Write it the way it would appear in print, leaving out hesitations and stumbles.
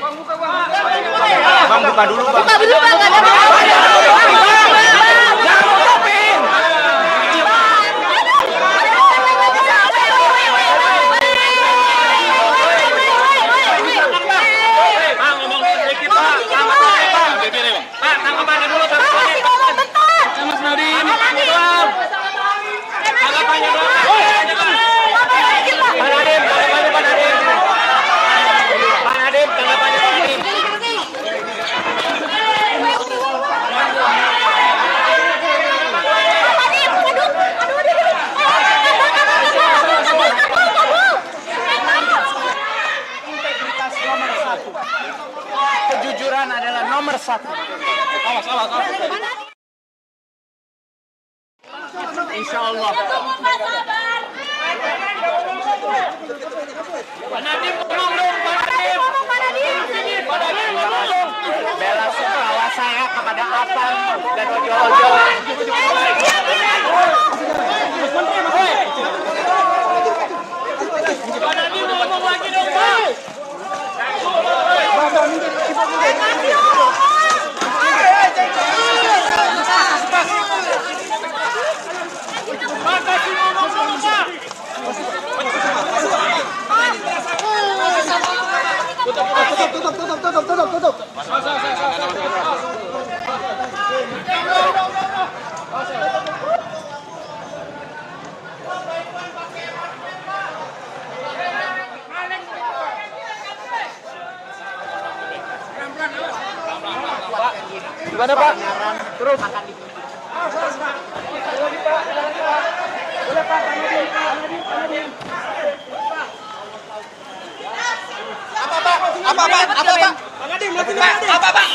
Bang, buka dulu, Bang. Buka dulu, Bang. Kejujuran adalah nomor satu. Insya Allah. Bela sungkawa saya kepada Apang dan ojo-ojo. Ngomong lagi dong, Bang. Tutup. Gimana, Pak? Terus. Apa, Pak? Apa, Pak? Apa, Pak?